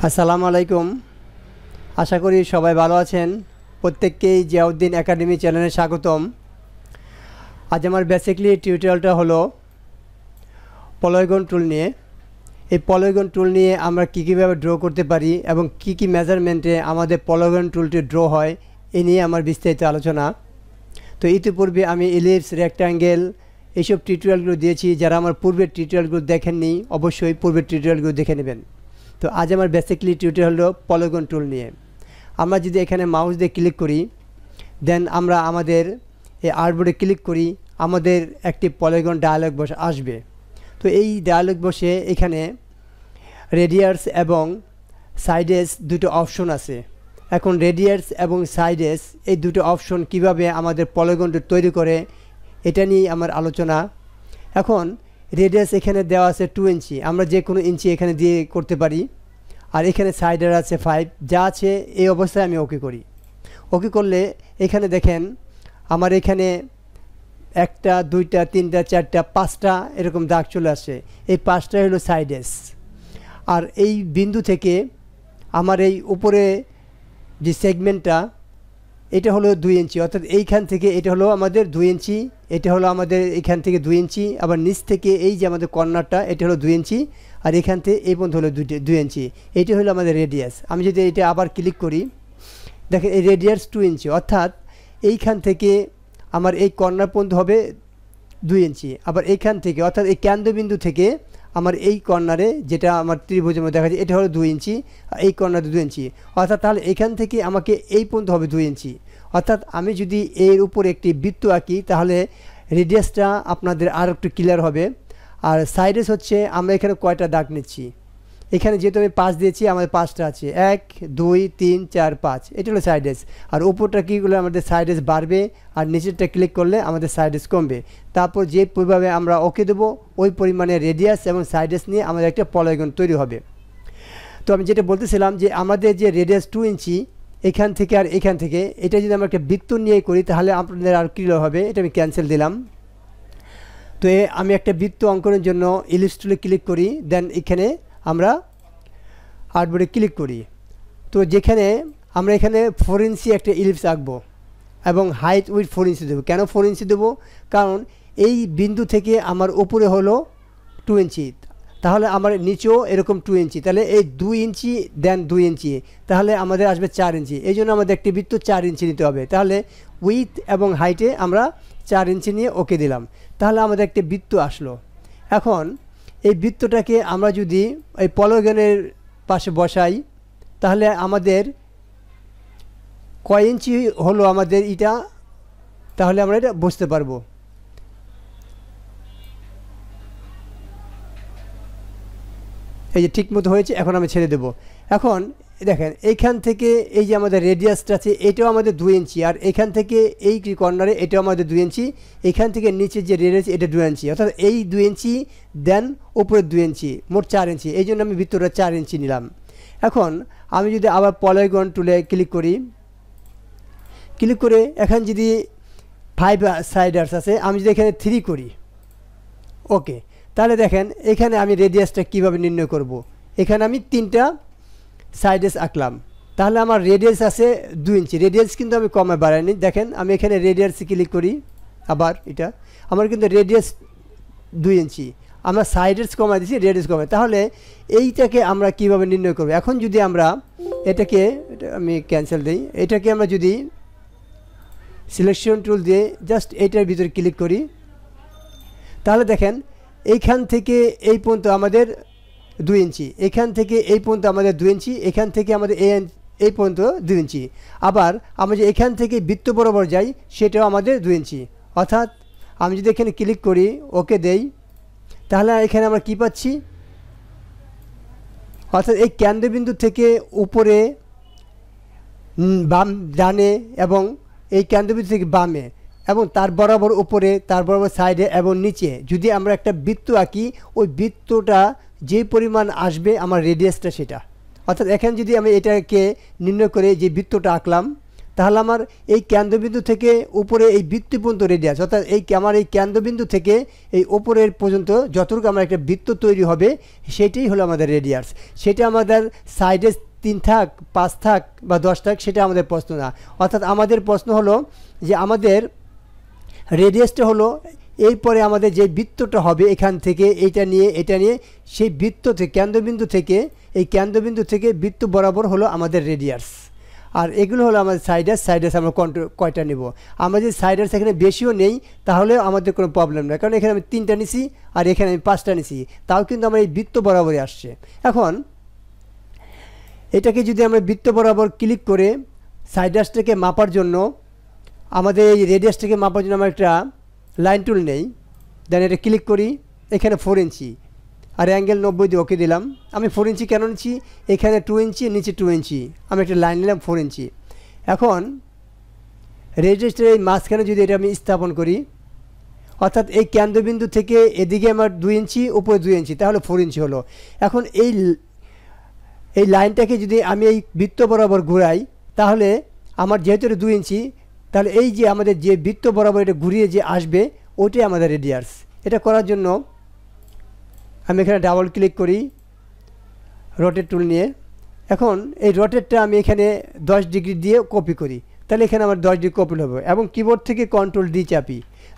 আসসালামু আলাইকুম। আশা করি সবাই ভালো আছেন। প্রত্যেককেই জিয়াউদ্দিন একাডেমি চ্যানেলে স্বাগতম। আজ আমার বেসিক্যালি টিউটোরিয়ালটা হলো পলিগন টুল নিয়ে। এই পলিগন টুল নিয়ে আমরা কীভাবে ড্র করতে পারি এবং কী মেজারমেন্টে আমাদের পলিগন টুলটি ড্র হয় এ নিয়ে আমার বিস্তারিত আলোচনা। তো ইতিপূর্বে আমি ইলিপস, রেক্ট্যাঙ্গেল এইসব টিউটোরিয়ালগুলো দিয়েছি। যারা আমার পূর্বের টিউটোরিয়ালগুলো দেখেননি অবশ্যই পূর্বের টিউটোরিয়ালগুলো দেখে নেবেন। তো আজ আমার বেসিক্যালি টিউটোরিয়াল হলো পলিগন টুল নিয়ে। আমরা যদি এখানে মাউস দিয়ে ক্লিক করি, দেন আমরা আমাদের এই আর্টবোর্ডে ক্লিক করি, আমাদের একটি পলিগন ডায়ালগ বক্স আসবে। তো এই ডায়ালগ বক্সে এখানে রেডিয়াস এবং সাইডেস দুটো অপশন আছে। এখন রেডিয়াস এবং সাইডেস এই দুটো অপশন কিভাবে আমাদের পলিগনটা তৈরি করে এটা নিয়ে আমার আলোচনা। এখন রেডিয়াস এখানে দেওয়া আছে 2 ইঞ্চি, আমরা যে কোনো ইঞ্চি এখানে দিয়ে করতে পারি। আর এখানে সাইডের আছে 5, যা আছে এই অবস্থায় আমি ওকে করি। ওকে করলে এখানে দেখেন আমার এখানে 1টা 2টা 3টা 4টা 5টা এরকম দাগ চলে আসে। এই 5টা হলো সাইডেস। আর এই বিন্দু থেকে আমার এই উপরে যে সেগমেন্টটা এটা হলো 2 ইঞ্চি, অর্থাৎ এইখান থেকে এটা হলো আমাদের 2 ইঞ্চি, এটা হলো আমাদের এখান থেকে 2 ইঞ্চি, আবার নিচ থেকে এই যে আমাদের কর্নারটা এটা হলো 2 ইঞ্চি, আর এখান থেকে এই পর্যন্ত হলো 2 ইঞ্চি। এইটা হলো আমাদের রেডিয়াস। আমি যদি এটা আবার ক্লিক করি, দেখেন এই রেডিয়াস 2 ইঞ্চি, অর্থাৎ এইখান থেকে আমার এই কর্নার পর্যন্ত হবে 2 ইঞ্চি। আবার এইখান থেকে অর্থাৎ এই কেন্দ্রবিন্দু থেকে আমার এই কর্নারে যেটা আমার ত্রিভুজের মধ্যে দেখা যায় এটা হলো 2 ইঞ্চি, এই কর্নারে 2 ইঞ্চি, অর্থাৎ তাহলে এখান থেকে আমাকে এই পর্যন্ত হবে 2 ইঞ্চি। অর্থাৎ আমি যদি এর উপর একটি বৃত্ত আঁকি তাহলে রেডিয়াসটা আপনাদের আর একটু ক্লিয়ার হবে। আর সাইডেস হচ্ছে আমরা এখানে কয়টা দাগ নিচ্ছি, এখানে যেহেতু আমি 5 দিয়েছি আমাদের 5টা আছে, 1 2 3 4 5, এটা হলো সাইডেস। আর উপরটা কী করলে আমাদের সাইডেস বাড়বে আর নিচেরটা ক্লিক করলে আমাদের সাইডেস কমবে। তারপর যেভাবে আমরা ওকে দেবো ওই পরিমাণে রেডিয়াস এবং সাইডেস নিয়ে আমাদের একটা পলিগন তৈরি হবে। তো আমি যেটা বলতেছিলাম যে আমাদের যে রেডিয়াস 2 ইঞ্চি এখান থেকে আর এখান থেকে এটা যদি আমরা একটা বৃত্ত নিয়ে করি তাহলে আপনাদের আর ক্লিয়ার হবে। এটা আমি ক্যান্সেল দিলাম। তো আমি একটা বৃত্ত অঙ্কনের জন্য ইলিপস টুলে ক্লিক করি, দেন এখানে আমরা আর্টবোর্ডে ক্লিক করি। তো যেখানে আমরা এখানে 4 ইঞ্চি একটা ইলিপস আঁকবো এবং হাইট উইথ 4 ইঞ্চি দেবো। কেন 4 ইঞ্চি দেবো? কারণ এই বিন্দু থেকে আমার উপরে হলো 2 ইঞ্চি, তাহলে আমার নিচেও এরকম 2 ইঞ্চি, তাহলে এই 2 ইঞ্চি দেন 2 ইঞ্চি, তাহলে আমাদের আসবে 4 ইঞ্চি। এই জন্য আমাদের একটি বৃত্ত 4 ইঞ্চি নিতে হবে। তাহলে উইথ এবং হাইটে আমরা 4 ইঞ্চি নিয়ে ওকে দিলাম, তাহলে আমাদের একটি বৃত্ত আসলো। এখন এই বৃত্তটাকে আমরা যদি এই পলিগনের পাশে বসাই তাহলে আমাদের কয় ইঞ্চি হলো আমাদের এটা, তাহলে আমরা এটা বুঝতে পারবো। এই যে ঠিক মতো হয়েছে, এখন আমি ছেড়ে দেব। এখন দেখেন এইখান থেকে এই যে আমাদের রেডিয়াসটা আছে এটাও আমাদের 2 ইঞ্চি, আর এখান থেকে এই কর্নারে এটাও আমাদের 2 ইঞ্চি, এখান থেকে নিচে যে রেডিয়াস এটা 2 ইঞ্চি, অর্থাৎ এই 2 ইঞ্চি দেন উপরে 2 ইঞ্চি, মোট 4 ইঞ্চি। এই জন্য আমি ভিতরে 4 ইঞ্চি নিলাম। এখন আমি যদি আবার পলিগন টুলে ক্লিক করি, ক্লিক করে এখন যদি 5 সাইডার্স আছে আমি যদি এখানে 3 করি ওকে, তাহলে দেখেন এখানে আমি রেডিয়াসটা কিভাবে নির্ণয় করব। এখানে আমি 3টা সাইডেস আঁকলাম, তাহলে আমার রেডিয়াস আছে 2 ইঞ্চি। রেডিয়াস কিন্তু আমি কমে বাড়াইনি। দেখেন আমি এখানে রেডিয়াসে ক্লিক করি, আবার এটা আমার কিন্তু রেডিয়াস 2 ইঞ্চি, আমরা সাইডেস কমাই দিচ্ছি, রেডিয়াস কমে। তাহলে এইটাকে আমরা কিভাবে নির্ণয় করব? এখন যদি আমরা এটাকে আমি ক্যান্সেল দিই, এটাকে আমরা যদি সিলেকশন টুল দিয়ে জাস্ট এইটার ভিতরে ক্লিক করি তাহলে দেখেন এইখান থেকে এই পর্যন্ত আমাদের 2 ইঞ্চি, এখান থেকে এই পর্যন্ত আমাদের 2 ইঞ্চি, এখান থেকে আমাদের এই পর্যন্ত 2 ইঞ্চি। আবার আমরা যে এখান থেকে বৃত্ত বরাবর যাই সেটাও আমাদের 2 ইঞ্চি। অর্থাৎ আমি যদি এখানে ক্লিক করি ওকে দেই তাহলে এখানে আমরা কি পাচ্ছি, অর্থাৎ এই কেন্দ্রবিন্দু থেকে উপরে বাম ডানে এবং এই কেন্দ্রবিন্দু থেকে বামে এবং তার বরাবর উপরে, তার বরাবর সাইডে এবং নিচে যদি আমরা একটা বৃত্ত আঁকি ওই বৃত্তটা যে পরিমাণ আসবে আমার রেডিয়াসটা সেটা। অর্থাৎ এখানে যদি আমি এটাকে নির্ণয় করে যে বৃত্তটা আঁকলাম তাহলে আমার এই কেন্দ্রবিন্দু থেকে উপরে এই বৃত্ত পর্যন্ত রেডিয়াস, অর্থাৎ আমার এই কেন্দ্রবিন্দু থেকে এই উপরের পর্যন্ত যতটুকু আমার একটা বৃত্ত তৈরি হবে সেটাই হলো আমাদের রেডিয়াস। সেটা আমাদের সাইডে 3 থাক 5 থাক বা 10 থাক সেটা আমাদের প্রশ্ন না। অর্থাৎ আমাদের প্রশ্ন হলো যে আমাদের রেডিয়াসটা হলো এরপরে আমাদের যে বৃত্তটা হবে এখান থেকে এটা নিয়ে সেই বৃত্ত থেকে কেন্দ্রবিন্দু থেকে এই কেন্দ্রবিন্দু থেকে বৃত্ত বরাবর হলো আমাদের রেডিয়াস। আর এগুলো হলো আমাদের সাইডার্স আমরা কয়টা নেব। আমরা যদি সাইডার্স এখানে বেশিও নেই তাহলেও আমাদের কোনো প্রবলেম নেই, কারণ এখানে আমি 3টা নিছি আর এখানে আমি 5টা নিছি, তাও কিন্তু আমার এই বৃত্ত বরাবরই আসছে। এখন এটাকে যদি আমরা বৃত্ত বরাবর ক্লিক করে সাইডার্সটাকে মাপার জন্য আমাদের এই রেডিয়াসটাকে মাপার জন্য আমরা একটা লাইন টুল নেই, দেন এটা ক্লিক করি, এখানে 4 ইঞ্চি আর অ্যাঙ্গেল 90 দিয়ে ওকে দিলাম। আমি 4 ইঞ্চি কেন নিচ্ছি, এখানে 2 ইঞ্চি নিচে 2 ইঞ্চি, আমি একটা লাইন নিলাম 4 ইঞ্চি। এখন রেডিয়াসটার এই মাঝখানে যদি এটা আমি স্থাপন করি, অর্থাৎ এই কেন্দ্রবিন্দু থেকে এদিকে আমার 2 ইঞ্চি উপরে 2 ইঞ্চি, তাহলে 4 ইঞ্চি হলো। এখন এই লাইনটাকে যদি আমি এই বৃত্ত বরাবর ঘুরাই তাহলে আমার যেহেতু এটা 2 ইঞ্চি, তাহলে এই যে আমাদের যে বৃত্ত বরাবর এটা ঘুরিয়ে যে আসবে ওটাই আমাদের রেডিয়াস। এটা করার জন্য আমি এখানে ডাবল ক্লিক করি রোটেট টুল নিয়ে। এখন এই রোটেটটা আমি এখানে 10 ডিগ্রি দিয়ে কপি করি, তাহলে এখানে আমার 10 ডিগ্রি কপি হবে এবং কিবোর্ড থেকে কন্ট্রোল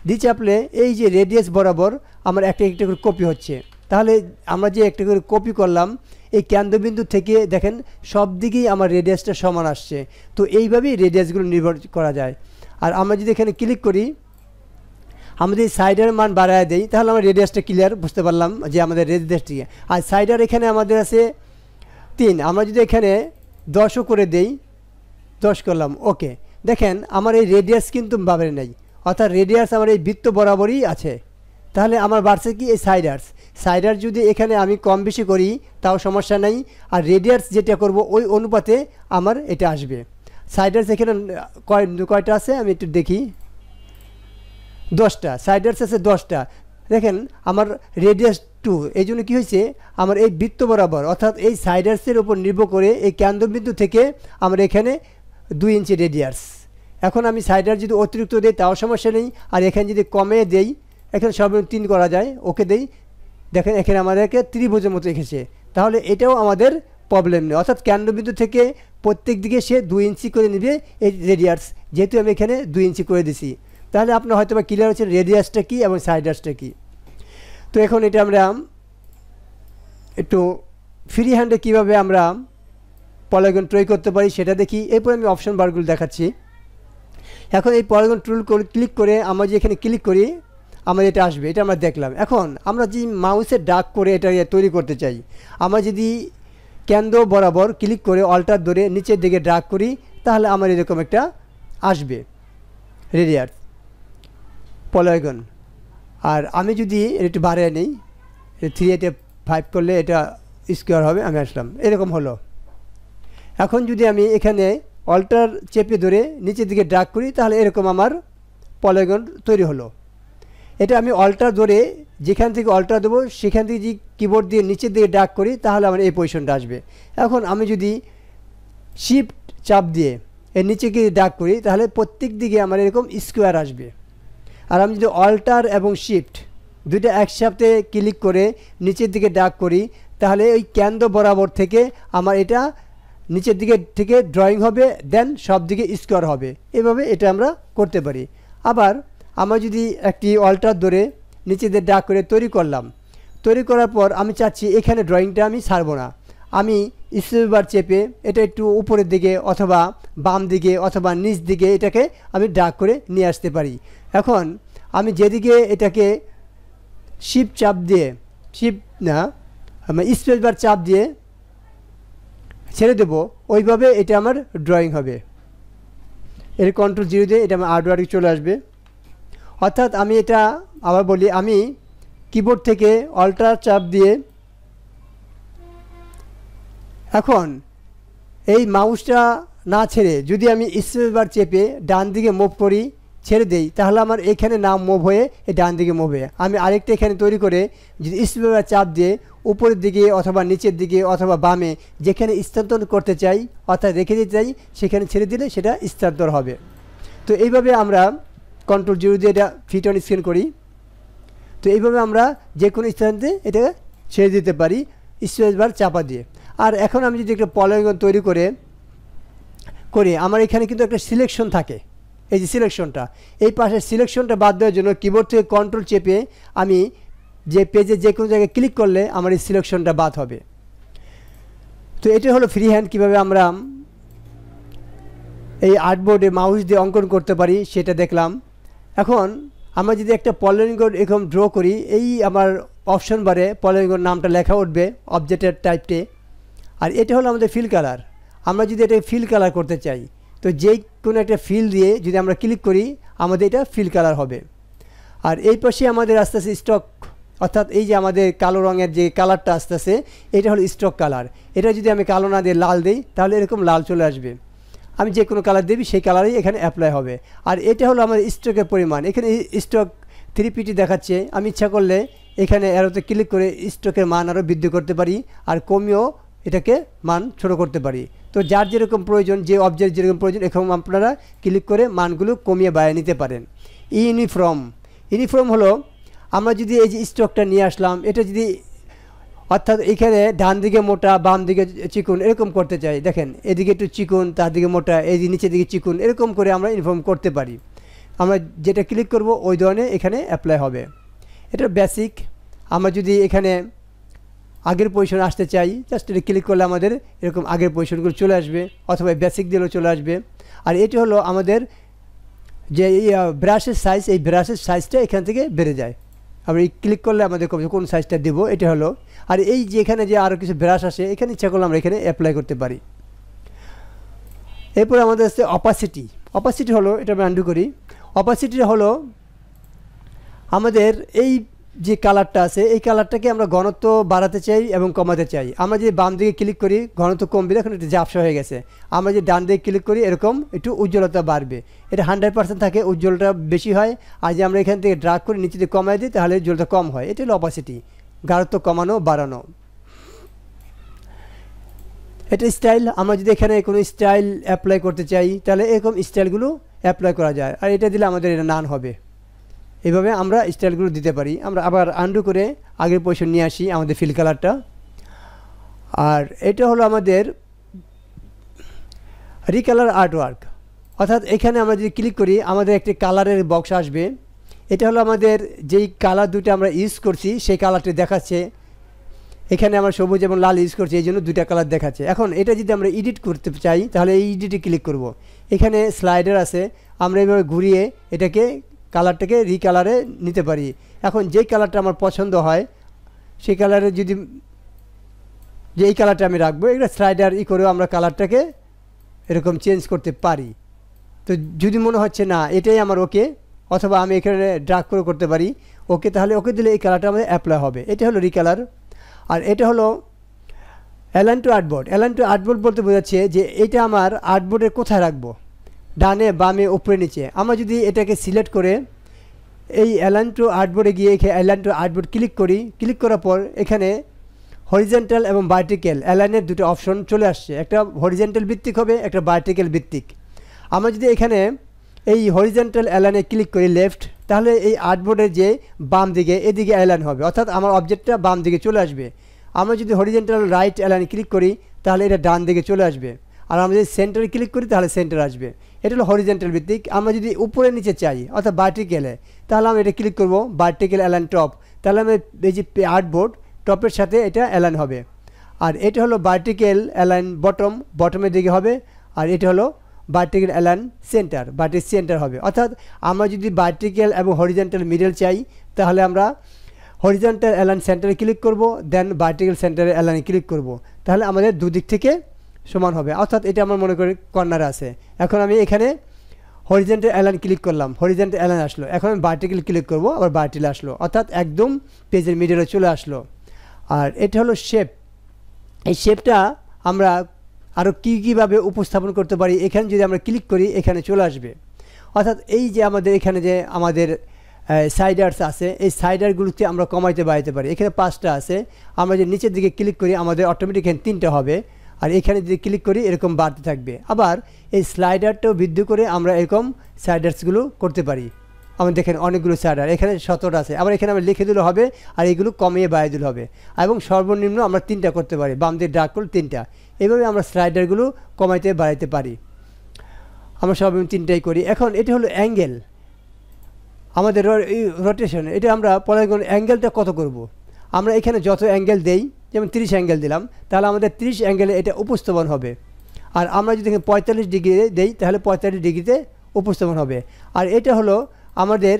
ডি চাপলে এই যে রেডিয়াস বরাবর আমার একটা করে কপি হচ্ছে। তাহলে আমরা যে একটা করে কপি করলাম এই কেন্দ্রবিন্দু থেকে দেখেন সব দিকেই আমার রেডিয়াসটা সমান আসছে। তো এইভাবেই রেডিয়াসগুলো নির্ভর করা যায়। আর আমরা যদি এখানে ক্লিক করি, আমাদের সাইডের মান বাড়ায় দেই, তাহলে আমার রেডিয়াসটা ক্লিয়ার বুঝতে পারলাম যে আমাদের রেডিয়াসটি। আর সাইডার এখানে আমাদের আছে 3, আমরা যদি এখানে 10ও করে দেই, 10 করলাম, ওকে। দেখেন আমার এই রেডিয়াস কিন্তু বাড়ে নেই, অর্থাৎ রেডিয়াস আমার এই বৃত্ত বরাবরই আছে। তাহলে আমার বাড়ছে কি এই সাইডার যদি এখানে আমি কম বেশি করি তাও সমস্যা নেই, আর রেডিয়াস যেটা করব ওই অনুপাতে আমার এটা আসবে। সাইডার্স এখানে কয়টা আছে আমি একটু দেখি, 10টা সাইডার্স আছে 10টা। দেখেন আমার রেডিয়াস 2, এই জন্য কী হয়েছে আমার এই বৃত্ত বরাবর অর্থাৎ এই সাইডার্সের উপর নির্ভর করে এই কেন্দ্রবিন্দু থেকে আমার এখানে 2 ইঞ্চি রেডিয়াস। এখন আমি সাইডার যদি অতিরিক্ত দিই তাও সমস্যা নেই, আর এখানে যদি কমে দেই, এখানে সর্বনিম্ন 3 করা যায়, ওকে দেই, দেখেন এখানে আমাদেরকে ত্রিভুজের মতো এসেছে। তাহলে এটাও আমাদের প্রবলেম নেই, অর্থাৎ কেন্দ্রবিন্দু থেকে প্রত্যেক দিকে সে 2 ইঞ্চি করে নেবে এই রেডিয়াস, যেহেতু আমি এখানে 2 ইঞ্চি করে দিছি। তাহলে আপনার হয়তো বা ক্লিয়ার হচ্ছে রেডিয়াসটা কী এবং সাইডার্সটা কী। তো এখন এটা আমরা একটু ফ্রি হ্যান্ডে কীভাবে আমরা পলিগন তৈরি করতে পারি সেটা দেখি, এরপর আমি অপশন বারগুলো দেখাচ্ছি। এখন এই পলিগন টুল ক্লিক করে আমরা যে এখানে ক্লিক করি আমার এটা আসবে, এটা আমরা দেখলাম। এখন আমরা যে মাউসে ডাক করে এটা তৈরি করতে চাই, আমরা যদি কেন্দ্র বরাবর ক্লিক করে অল্টার ধরে নিচের দিকে ড্রাগ করি তাহলে আমার এরকম একটা আসবে রেডিয়াস পলিগন। আর আমি যদি একটু বাড়িয়ে নিই 385 করলে এটা স্কোয়ার হবে, আমি আসলাম, এরকম হলো। এখন যদি আমি এখানে অল্টার চেপে ধরে নিচের দিকে ড্রাগ করি তাহলে এরকম আমার পলিগন তৈরি হলো। এটা আমি অল্টার ধরে যেখান থেকে অল্টার দেবো সেখান থেকে যে কিবোর্ড দিয়ে নিচের দিকে ড্রাগ করি তাহলে আমার এই পজিশনটা আসবে। এখন আমি যদি শিফট চাপ দিয়ে এর নিচে গিয়ে ড্রাগ করি তাহলে প্রত্যেক দিকে আমার এরকম স্কোয়ার আসবে। আর আমি যদি অল্টার এবং শিফট দুইটা একসাথে ক্লিক করে নিচের দিকে ড্রাগ করি তাহলে ওই কেন্দ্র বরাবর থেকে আমার এটা নিচের দিকে থেকে ড্রয়িং হবে, দেন সব দিকে স্কোয়ার হবে। এভাবে এটা আমরা করতে পারি। আবার আমরা যদি একটি অল্টার ধরে নিচে দিয়ে ড্রাগ করে তৈরি করলাম, তৈরি করার পর আমি চাচ্ছি এখানে ড্রয়িংটা আমি ছাড়বো না, আমি স্পেস বার চেপে এটা একটু উপরের দিকে অথবা বাম দিকে অথবা নিচ দিকে এটাকে আমি ড্রাগ করে নিয়ে আসতে পারি। এখন আমি যেদিকে এটাকে শিফট চাপ দিয়ে স্পেস বার চাপ দিয়ে ছেড়ে দেবো ওইভাবে এটা আমার ড্রয়িং হবে। এর কন্ট্রোল 0 দিয়ে এটা আমার আর্টওয়ার্কে চলে আসবে। অর্থাৎ আমি এটা আবার বলি, আমি কিবোর্ড থেকে অল্টার চাপ দিয়ে এখন এই মাউসটা না ছেড়ে যদি আমি স্পেস বার চেপে ডান দিকে মুভ করি, ছেড়ে দেই তাহলে আমার এখানে না মুভ হয়ে এই ডান দিকে মুভ হয়ে আমি আরেকটা এখানে তৈরি করে যদি স্পেস চাপ দিয়ে উপরের দিকে অথবা নিচের দিকে অথবা বামে যেখানে স্থানান্তর করতে চাই অর্থাৎ রেখে দিতে চাই সেখানে ছেড়ে দিলে সেটা স্থানান্তর হবে। তো এইভাবে আমরা কন্ট্রোল জিরো দিয়ে এটা ফিট অন স্ক্রিন করি। তো এইভাবে আমরা যে কোনো স্থানে এটা ছেড়ে দিতে পারি স্পেস বার চাপা দিয়ে। আর এখন আমি যদি একটা পলিগন তৈরি করে আমার এখানে কিন্তু একটা সিলেকশন থাকে, এই যে সিলেকশনটা, এই পাশের সিলেকশনটা বাদ দেওয়ার জন্য কিবোর্ড থেকে কন্ট্রোল চেপে আমি যে পেজে যে কোনো জায়গায় ক্লিক করলে আমার এই সিলেকশনটা বাদ হবে। তো এটা হলো ফ্রি হ্যান্ড কীভাবে আমরা এই আর্টবোর্ডে মাউস দিয়ে অঙ্কন করতে পারি সেটা দেখলাম। এখন আমরা যদি একটা পলিগন এরকম ড্র করি, এই আমার অপশন বারে পলিগন নামটা লেখা উঠবে অবজেক্টের টাইপটে। আর এটা হলো আমাদের ফিল কালার। আমরা যদি এটা ফিল কালার করতে চাই তো যে কোনো একটা ফিল দিয়ে যদি আমরা ক্লিক করি আমাদের এটা ফিল কালার হবে। আর এই পাশে আমাদের আস্তে আস্তে স্টক, অর্থাৎ এই যে আমাদের কালো রঙের যে কালারটা আসতেছে এটা হলো স্টক কালার। এটা যদি আমি কালো না দিয়ে লাল দিই তাহলে এরকম লাল চলে আসবে। আমি যে কোনো কালার দেবি সেই কালারই এখানে অ্যাপ্লাই হবে। আর এটা হলো আমাদের স্টকের পরিমাণ। এখানে স্টক 3PT দেখাচ্ছে, আমি ইচ্ছা করলে এখানে অ্যারোতে ক্লিক করে স্টকের মান আরও বৃদ্ধি করতে পারি আর কমিয়েও এটাকে মান ছোটো করতে পারি। তো যার যেরকম প্রয়োজন, যে অবজেক্ট যেরকম প্রয়োজন এরকম আপনারা ক্লিক করে মানগুলো কমিয়ে বাড়িয়ে নিতে পারেন। ইউনিফর্ম হলো আমরা যদি এই যে স্টকটা নিয়ে আসলাম, এটা যদি অর্থাৎ এখানে ডান দিকে মোটা বাম দিকে চিকুন এরকম করতে চাই, দেখেন এদিকে একটু চিকুন তার দিকে মোটা এই নিচের দিকে চিকুন এরকম করে আমরা ইউনিফর্ম করতে পারি। আমরা যেটা ক্লিক করব ওই ধরনের এখানে অ্যাপ্লাই হবে। এটা বেসিক। আমরা যদি এখানে আগের পজিশনে আসতে চাই জাস্ট এটা ক্লিক করলে আমাদের এরকম আগের পজিশনগুলো চলে আসবে, অথবা বেসিক দিলেও চলে আসবে। আর এটি হলো আমাদের যে ব্রাশের সাইজ, এই ব্রাশের সাইজটা এখান থেকে বেড়ে যায়। আমরা এই ক্লিক করলে আমাদের কোন সাইজটা দেবো এটা হলো। আর এই যে এখানে যে আরও কিছু ব্রাশ আসে এখানে ইচ্ছা করলে আমরা এখানে অ্যাপ্লাই করতে পারি। এরপর আমাদের আছে অপাসিটি হলো, এটা আমি আন্ডু করি। অপাসিটি হলো আমাদের এই যে কালারটা আছে এই কালারটাকে আমরা ঘনত্ব বাড়াতে চাই এবং কমাতে চাই। আমরা যদি বাম দিকে ক্লিক করি ঘনত্ব কমবে, দেখুন একটু ঝাপসা হয়ে গেছে। আমরা যদি ডান দিকে ক্লিক করি এরকম একটু উজ্জ্বলতা বাড়বে। এটা 100% থাকে, উজ্জ্বলতা বেশি হয়। আর যে আমরা এখান থেকে ড্রাগ করে নিচে দিয়ে কমাই দিই তাহলে উজ্জ্বলতা কম হয়। এটা হলো অপাসিটি, গাঢ়ত্ব কমানো বাড়ানো। এটা স্টাইল। আমরা যদি এখানে কোনো স্টাইল অ্যাপ্লাই করতে চাই তাহলে এরকম স্টাইলগুলো অ্যাপ্লাই করা যায়। আর এটা দিলে আমাদের এটা নান হবে। এইভাবে আমরা স্টাইলগুলো দিতে পারি। আমরা আবার আন্ডু করে আগের পজিশন নিয়ে আসি আমাদের ফিল কালারটা। আর এটা হলো আমাদের রিকালার আর্টওয়ার্ক, অর্থাৎ এখানে আমরা যদি ক্লিক করি আমাদের একটি কালারের বক্স আসবে। এটা হলো আমাদের যেই কালার দুটো আমরা ইউজ করছি সেই কালারটি দেখাচ্ছে। এখানে আমরা সবুজ এবং লাল ইউজ করছি এই জন্য দুইটা কালার দেখাচ্ছে। এখন এটা যদি আমরা এডিট করতে চাই তাহলে এই এডিটে ক্লিক করব। এখানে স্লাইডার আছে, আমরা এইভাবে ঘুরিয়ে এটাকে কালারটাকে রিকালারে নিতে পারি। এখন যেই কালারটা আমার পছন্দ হয় সেই কালারে যদি যে এই কালারটা আমি রাখবো, এটা স্লাইডার করেও আমরা কালারটাকে এরকম চেঞ্জ করতে পারি। তো যদি মনে হচ্ছে না এটাই আমার ওকে, অথবা আমি এখানে ড্রাগ করে করতে পারি ওকে, তাহলে ওকে দিলে এই কালারটা আমাদের অ্যাপ্লাই হবে। এটা হলো রিকালার। আর এটা হলো align two artboard. Align two artboard বলতে বোঝাচ্ছে যে এটা আমার আর্টবোর্ডের কোথায় রাখবো, ডানে বামে উপরে নিচে। আমরা যদি এটাকে সিলেক্ট করে এই অ্যালাইন টু আর্টবোর্ডে গিয়ে অ্যালাইন টু আর্টবোর্ড ক্লিক করি, ক্লিক করার পর এখানে হরিজেন্টাল এবং ভার্টিক্যাল অ্যালাইনের দুটো অপশন চলে আসছে। একটা হরিজেন্টাল ভিত্তিক হবে, একটা ভার্টিক্যাল ভিত্তিক। আমরা যদি এখানে এই হরিজেন্টাল অ্যালাইনে ক্লিক করি লেফট, তাহলে এই আর্টবোর্ডের যে বাম দিকে এদিকে অ্যালাইন হবে, অর্থাৎ আমার অবজেক্টটা বাম দিকে চলে আসবে। আমরা যদি হরিজেন্টাল রাইট অ্যালাইনে ক্লিক করি তাহলে এটা ডান দিকে চলে আসবে। আর আমরা যদি সেন্টারে ক্লিক করি তাহলে সেন্টার আসবে। এটা হলো হরিজেন্টাল ভিত্তিক। আমরা যদি উপরে নিচে চাই অর্থাৎ ভার্টিক্যালে, তাহলে আমি এটা ক্লিক করব ভার্টিক্যাল অ্যালাইন টপ, তাহলে আমি এই যে আর্টবোর্ড টপের সাথে এটা অ্যালাইন হবে। আর এটা হলো ভার্টিক্যাল অ্যালাইন বটম, বটমের দিকে হবে। আর এটা হলো ভার্টিক্যাল অ্যালাইন সেন্টার, সেন্টার হবে। অর্থাৎ আমরা যদি ভার্টিক্যাল এবং হরিজেন্টাল মিডল চাই তাহলে আমরা হরিজেন্টাল অ্যালাইন সেন্টারে ক্লিক করব, দেন ভার্টিক্যাল সেন্টারে অ্যালাইনে ক্লিক করব, তাহলে আমাদের দুদিক থেকে সমান হবে। অর্থাৎ এটা আমার মনে করি কর্নারে আছে। এখন আমি এখানে হরিজেন্টাল অ্যালাইন ক্লিক করলাম, হরিজেন্টাল অ্যালাইন আসলো। এখন আমি ভার্টিক্যাল ক্লিক করব, আবার ভার্টিক্যাল আসলো, অর্থাৎ একদম পেজের মিডলে চলে আসলো। আর এটা হলো শেপ। এই শেপটা আমরা আরও কীভাবে উপস্থাপন করতে পারি, এখানে যদি আমরা ক্লিক করি এখানে চলে আসবে। অর্থাৎ এই যে আমাদের এখানে যে আমাদের সাইডার্স আছে, এই সাইডারগুলোতে আমরা কমাইতে বাড়াইতে পারি। এখানে 5টা আছে, আমরা যে নিচের দিকে ক্লিক করি আমাদের অটোমেটিক এখানে 3টা হবে, আর এখানে যদি ক্লিক করি এরকম বাড়তে থাকবে। আবার এই স্লাইডারটাও বৃদ্ধি করে আমরা এরকম সাইডার্সগুলো করতে পারি। আমরা দেখেন অনেকগুলো সাইডার, এখানে 17টা আছে, আবার এখানে আমরা লিখে দিলে হবে, আর এইগুলো কমিয়ে বাড়িয়ে দিলে হবে। এবং সর্বনিম্ন আমরা 3টা করতে পারি, বাম দিয়ে ড্রাগ করলে 3টা। এইভাবে আমরা স্লাইডারগুলো কমাইতে বাড়াইতে পারি। আমরা সর্বনিম্ন 3টাই করি। এখন এটা হলো অ্যাঙ্গেল, আমাদের রোটেশন। এটা আমরা পলিগন অ্যাঙ্গেলটা কত করব। আমরা এখানে যত অ্যাঙ্গেল দেই, যেমন 30 অ্যাঙ্গেল দিলাম, তাহলে আমাদের 30 অ্যাঙ্গেলে এটা উপস্থাপন হবে। আর আমরা যদি 45 ডিগ্রি দেই তাহলে 45 ডিগ্রিতে উপস্থাপন হবে। আর এটা হলো আমাদের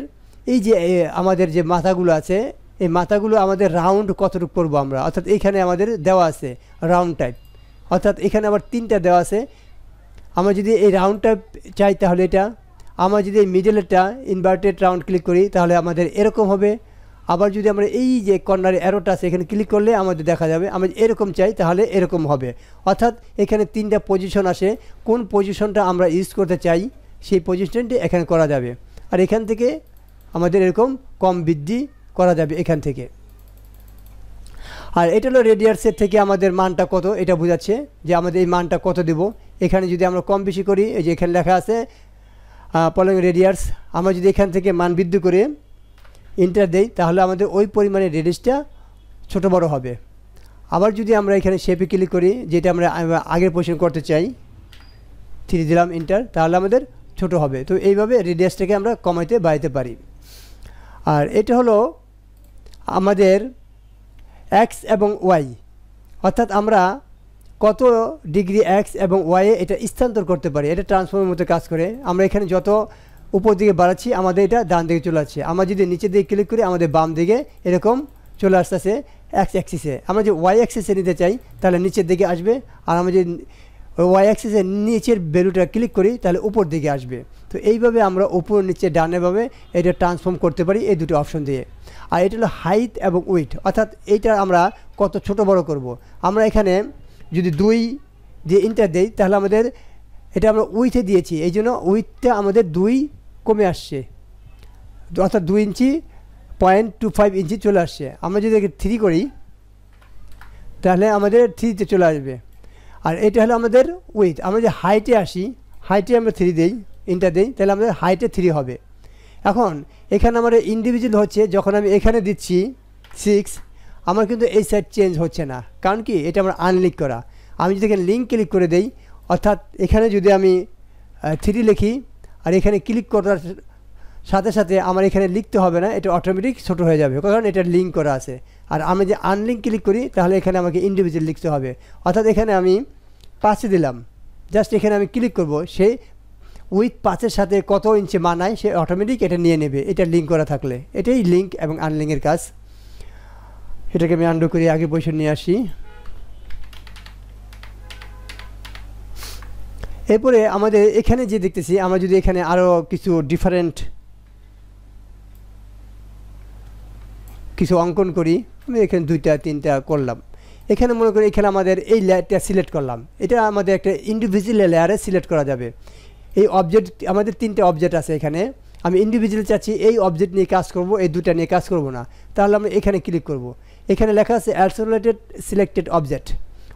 এই যে আমাদের যে মাথাগুলো আছে, এই মাথাগুলো আমাদের রাউন্ড কতটুকু করবো আমরা, অর্থাৎ এখানে আমাদের দেওয়া আছে রাউন্ড টাইপ, অর্থাৎ এখানে আবার 3টা দেওয়া আছে। আমরা যদি এই রাউন্ড টাইপ চাই তাহলে এটা, আমরা যদি এই মিডলেরটা ইনভার্টেড রাউন্ড ক্লিক করি তাহলে আমাদের এরকম হবে। আবার যদি আমরা এই যে কর্নারে অ্যারোটা আছে এখানে ক্লিক করলে আমাদের দেখা যাবে, আমরা এরকম চাই তাহলে এরকম হবে। অর্থাৎ এখানে 3টা পজিশন আসে, কোন পজিশনটা আমরা ইউজ করতে চাই সেই পজিশনটি এখানে করা যাবে। আর এখান থেকে আমাদের এরকম কম বৃদ্ধি করা যাবে এখান থেকে। আর এটা হলো রেডিয়াসের থেকে আমাদের মানটা কত এটা বোঝাচ্ছে যে আমাদের এই মানটা কত দেব। এখানে যদি আমরা কম বেশি করি, এই যে এখানে লেখা আছে পলিগন রেডিয়াস, আমরা যদি এখান থেকে মান বৃদ্ধি করে এন্টার দেই তাহলে আমাদের ওই পরিমাণে রেডিয়াসটা ছোট বড় হবে। আবার যদি আমরা এখানে শেপে ক্লিক করি, যেটা আমরা আগের পজিশন করতে চাই, 3 দিলাম এন্টার, তাহলে আমাদের ছোট হবে। তো এইভাবে রেডিয়াসটাকে আমরা কমাইতে বাড়াইতে পারি। আর এটা হলো আমাদের এক্স এবং ওয়াই, অর্থাৎ আমরা কত ডিগ্রি এক্স এবং ওয়াইয়ে এটা স্থানান্তর করতে পারি। এটা ট্রান্সফর্মের মতো কাজ করে। আমরা এখানে যত উপর দিকে বাড়াচ্ছি আমাদের এটা ডান দিকে চলে আসছে। আমরা যদি নিচের দিকে ক্লিক করি আমাদের বাম দিকে এরকম চলে আসতেছে এক্স অ্যাক্সিসে। আমরা যে ওয়াই অ্যাক্সিসে নিতে চাই তাহলে নিচের দিকে আসবে, আর আমরা যদি ওয়াই অ্যাক্সিসের নিচের ভ্যালুটা ক্লিক করি তাহলে উপর দিকে আসবে। তো এইভাবে আমরা উপর নিচে ডানেভাবে এটা ট্রান্সফর্ম করতে পারি এই দুটো অপশন দিয়ে। আর এটা হলো হাইট এবং উইথ, অর্থাৎ এইটা আমরা কত ছোট বড় করব। আমরা এখানে যদি 2 দিয়ে ইন্টার দেই তাহলে আমাদের এটা আমরা উইথে দিয়েছি, এই জন্য উইথটা আমাদের 2 কমে আসছে, অর্থাৎ 2 ইঞ্চি 0.25 ইঞ্চি চলে আসছে। আমরা যদি 3 করি তাহলে আমাদের 3তে চলে আসবে। আর এটা হলো আমাদের উইথ। আমরা যে হাইটে আসি, হাইটে আমরা 3 দেই, ইন্টার দেই, তাহলে আমাদের হাইটে 3 হবে। এখন এখানে আমার ইন্ডিভিজুয়াল হচ্ছে, যখন আমি এখানে দিচ্ছি 6, আমার কিন্তু এই সাইড চেঞ্জ হচ্ছে না, কারণ কি এটা আমার আনলিঙ্ক করা। আমি যদি এখানে লিঙ্ক ক্লিক করে দেই, অর্থাৎ এখানে যদি আমি 3 লিখি আর এখানে ক্লিক করার সাথে সাথে আমার এখানে লিখতে হবে না, এটা অটোমেটিক ছোটো হয়ে যাবে, কারণ এটা লিঙ্ক করা আছে। আর আমি যে আনলিঙ্ক ক্লিক করি তাহলে এখানে আমাকে ইন্ডিভিজুয়াল লিখতে হবে। অর্থাৎ এখানে আমি 5 দিলাম, জাস্ট এখানে আমি ক্লিক করব, সেই উইথ 5-এর সাথে কত ইঞ্চি মানায় সে অটোমেটিক এটা নিয়ে নেবে, এটা লিঙ্ক করা থাকলে। এটাই লিঙ্ক এবং আনলিঙ্কের কাজ। এটাকে আমি আন্ডু করি, আগে পজিশন নিয়ে আসি। এরপরে আমাদের এখানে যে দেখতেছি, আমরা যদি এখানে আরও কিছু ডিফারেন্ট কিছু অঙ্কন করি, আমি এখানে 2টা 3টা করলাম। এখানে মনে করি এখানে আমাদের এই লেয়ারটা সিলেক্ট করলাম, এটা আমাদের একটা ইন্ডিভিজুয়াল লেয়ারে সিলেক্ট করা যাবে। এই অবজেক্ট আমাদের 3টে অবজেক্ট আছে এখানে, আমি ইন্ডিভিজুয়াল চাচ্ছি এই অবজেক্ট নিয়ে কাজ করব, এই 2টা নিয়ে কাজ করব না, তাহলে আমরা এখানে ক্লিক করব। এখানে লেখা আছে আইসোলেটেড সিলেক্টেড অবজেক্ট,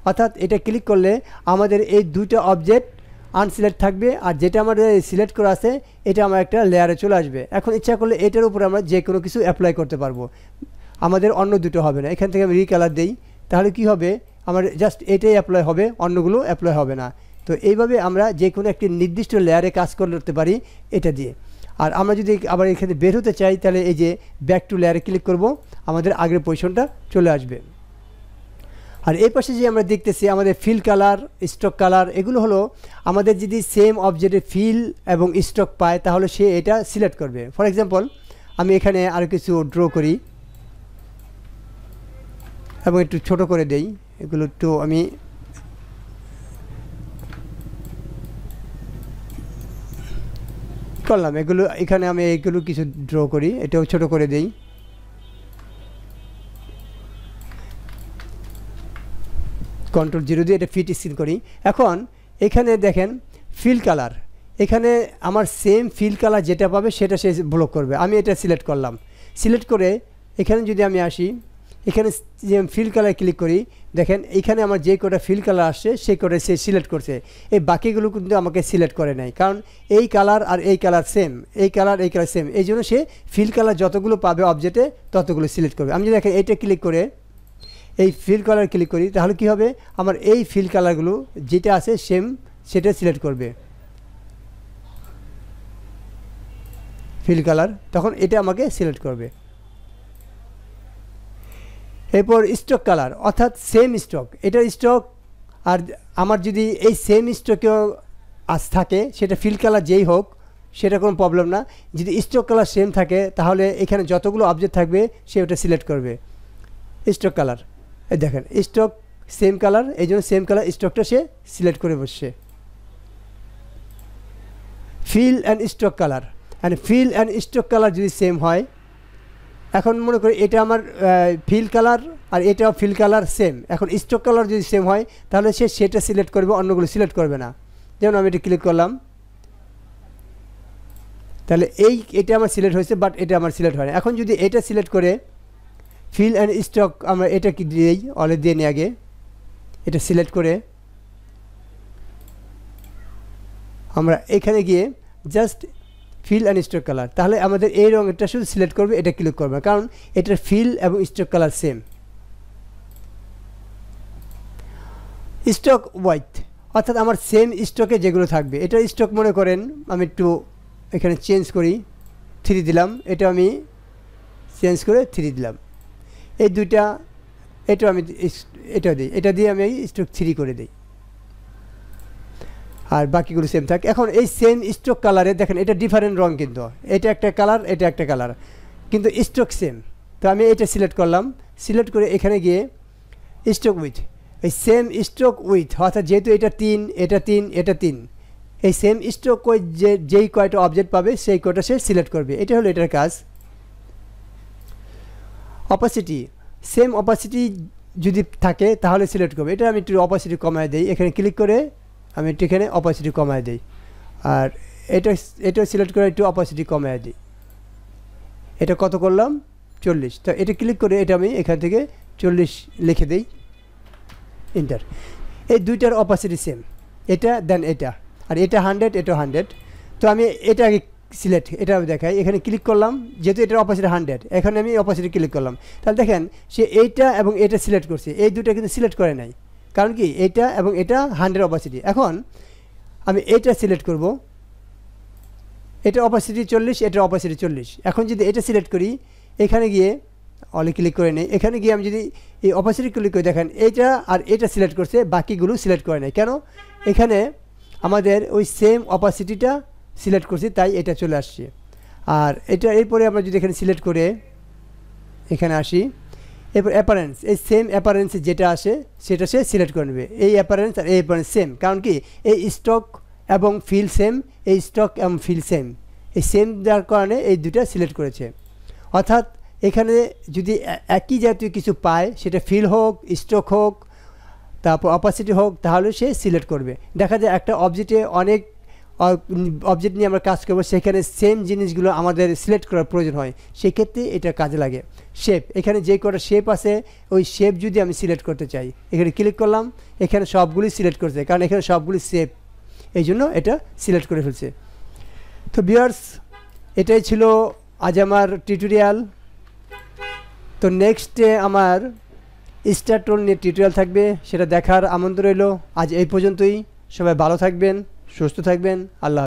অর্থাৎ এটা ক্লিক করলে আমাদের এই 2টা অবজেক্ট আনসিলেক্ট থাকবে, আর যেটা আমাদের সিলেক্ট করা আছে এটা আমার একটা লেয়ারে চলে আসবে। এখন ইচ্ছা করলে এটার উপরে আমরা যে কোনো কিছু অ্যাপ্লাই করতে পারবো, আমাদের অন্য 2টো হবে না। এখান থেকে আমি রিকালার দিই, তাহলে কি হবে, আমার জাস্ট এটাই অ্যাপ্লাই হবে, অন্যগুলো অ্যাপ্লাই হবে না। তো এইভাবে আমরা যে কোনো একটি নির্দিষ্ট লেয়ারে কাজ করতে পারি এটা দিয়ে। আর আমরা যদি আবার এখানে বের হতে চাই তাহলে এই যে ব্যাক টু লেয়ারে ক্লিক করব, আমাদের আগের পজিশনটা চলে আসবে। আর এই পাশে যে আমরা দেখতেছি আমাদের ফিল কালার, স্টক কালার, এগুলো হলো আমাদের যদি সেম অবজেক্টের ফিল এবং স্টক পায় তাহলে সে এটা সিলেক্ট করবে। ফর এক্সাম্পল আমি এখানে আরও কিছু ড্র করি এবং একটু ছোট করে দেই, এগুলো একটু আমি করলাম, এগুলো এখানে আমি এইগুলো কিছু ড্র করি, এটাও ছোট করে দেই। Ctrl 0 দিয়ে এটা ফিট স্ক্রিন করি। এখন এখানে দেখেন ফিল কালার, এখানে আমার সেম ফিল কালার যেটা পাবে সেটা সে ব্লক করবে। আমি এটা সিলেক্ট করলাম, সিলেক্ট করে এখানে যদি আমি আসি, এখানে যে ফিল কালার ক্লিক করি, দেখেন এখানে আমার যে কটা ফিল কালার আসছে সেই কটা সে সিলেক্ট করছে। এই বাকিগুলো কিন্তু আমাকে সিলেক্ট করে নাই, কারণ এই কালার আর এই কালার সেম, এই কালার সেম, এই জন্য সে ফিল কালার যতগুলো পাবে অবজেক্টে ততগুলো সিলেক্ট করবে। আমি যদি দেখেন এইটা ক্লিক করে এই ফিল কালার ক্লিক করি, তাহলে কি হবে, আমার এই ফিল কালারগুলো যেটা আছে সেম সেটা সিলেক্ট করবে ফিল কালার, তখন এটা আমাকে সিলেক্ট করবে। এরপর স্টক কালার, অর্থাৎ সেম স্টক, এটার স্টক আর আমার যদি এই সেম স্টকেও আজ থাকে, সেটা ফিল কালার যেই হোক সেটা কোনো প্রবলেম না। যদি স্টক কালার সেম থাকে তাহলে এখানে যতগুলো অবজেক্ট থাকবে সে ওটা সিলেক্ট করবে স্টক কালার। এই দেখেন স্টক সেম কালার, এই জন্য সেম কালার স্টকটা সে সিলেক্ট করে বসছে। Fill and stock colour, and fill and stock colour যদি সেম হয়, এখন মনে করি এটা আমার ফিল কালার আর এটাও ফিল কালার সেম, এখন স্টক কালার যদি সেম হয় তাহলে সে সেটা সিলেক্ট করবে, অন্যগুলো সিলেক্ট করবে না। যেমন আমি এটা ক্লিক করলাম, তাহলে এটা আমার সিলেক্ট হয়েছে, বাট এটা আমার সিলেক্ট হয় না। এখন যদি এটা সিলেক্ট করে ফিল অ্যান্ড স্টক, আমরা এটা কি দিই, অলে দিয়ে নিই আগে, এটা সিলেক্ট করে আমরা এখানে গিয়ে just fill and stock colour, তাহলে আমাদের এই রঙটা শুধু সিলেক্ট করবে, এটা ক্লিক করবে, কারণ এটার ফিল এবং স্টক কালার সেম। স্টক ওয়াইথ, অর্থাৎ আমার সেম স্টকে যেগুলো থাকবে, এটা স্টক মনে করেন আমি একটু এখানে চেঞ্জ করি, 3 দিলাম, এটা আমি চেঞ্জ করে 3 দিলাম, এই দুইটা, এটা আমি এটা দিই, এটা দিয়ে আমি স্টক 3 করে দিই, আর বাকিগুলো সেম থাকে। এখন এই সেম স্টক কালারে দেখেন এটা ডিফারেন্ট রং, কিন্তু এটা একটা কালার, এটা একটা কালার, কিন্তু স্টক সেম। তো আমি এটা সিলেক্ট করলাম, সিলেক্ট করে এখানে গিয়ে স্টক উইথ, এই সেম স্টক উইথ, অর্থাৎ যেহেতু এটা 3, এটা 3, এটা 3, এই সেম স্টক যেই কয়টা অবজেক্ট পাবে সেই কয়টা সে সিলেক্ট করবে। এটা হলো এটার কাজ। অপাসিটি, সেম অপাসিটি যদি থাকে তাহলে সিলেক্ট করবে, এটা আমি একটু অপাসিটি কমায় দিই, এখানে ক্লিক করে আমি একটু এখানে অপাসিটি কমায় দিই, আর এটা সিলেক্ট করে একটু অপাসিটি কমায় দিই, এটা কত করলাম 40। তো এটা ক্লিক করে এটা আমি এখান থেকে 40 লিখে দিই, এন্টার। এই দুইটার অপাসিটি সেম, এটা দেন এটা, আর এটা 100, এটা 100। তো আমি এটা আগে সিলেক্ট, এটা দেখাই, এখানে ক্লিক করলাম, যেহেতু এটার অপাসিটি 100, এখানে আমি অপাসিটি ক্লিক করলাম, তাহলে দেখেন সে এইটা এবং এটা সিলেক্ট করছে, এই দুটো কিন্তু সিলেক্ট করে নাই, কারণ কি এটা এবং এটা 100 অপাসিটি। এখন আমি এটা সিলেক্ট করব, এটা অপাসিটি 40, এটা অপাসিটি 40। এখন যদি এটা সিলেক্ট করি, এখানে গিয়ে অলে ক্লিক করে নেই, এখানে গিয়ে আমি যদি এই অপাসিটি ক্লিক করে দেখেন এইটা আর এটা সিলেক্ট করছে, বাকিগুলো সিলেক্ট করে নাই, কেন, এখানে আমাদের ওই সেম অপাসিটিটা সিলেক্ট করছি, তাই এটা চলে আসছে। আর এটা এরপরে আমরা যদি এখানে সিলেক্ট করে এখানে আসি, এরপর অ্যাপারেন্স, এই সেম অ্যাপারেন্সে যেটা আসে সেটা সে সিলেক্ট করে নেবে, এই অ্যাপারেন্স আর এই অ্যাপারেন্স সেম, কারণ কি এই স্টক এবং ফিল সেম, এই স্টক এবং ফিল সেম, এই সেম যার কারণে এই দুটা সিলেক্ট করেছে। অর্থাৎ এখানে যদি একই জাতীয় কিছু পায়, সেটা ফিল হোক, স্টক হোক, তারপর অপাসিটি হোক, তাহলে সে সিলেক্ট করবে। দেখা যায় একটা অবজেক্টে অনেক অবজেক্ট নিয়ে আমরা কাজ করবো, সেখানে সেম জিনিসগুলো আমাদের সিলেক্ট করার প্রয়োজন হয়, সেক্ষেত্রে এটা কাজে লাগে। শেপ, এখানে যে কটা শেপ আছে ওই শেপ যদি আমি সিলেক্ট করতে চাই, এখানে ক্লিক করলাম, এখানে সবগুলি সিলেক্ট করছে, কারণ এখানে সবগুলি শেপ, এই জন্য এটা সিলেক্ট করে ফেলছে। তো ভিউয়ার্স, এটাই ছিল আজ আমার টিউটোরিয়াল। তো নেক্সটে আমার স্টার টুল নিয়ে টিউটোরিয়াল থাকবে, সেটা দেখার আমন্ত্রণ রইল। আজ এই পর্যন্তই, সবাই ভালো থাকবেন, সুস্থ থাকবেন, আল্লাহ।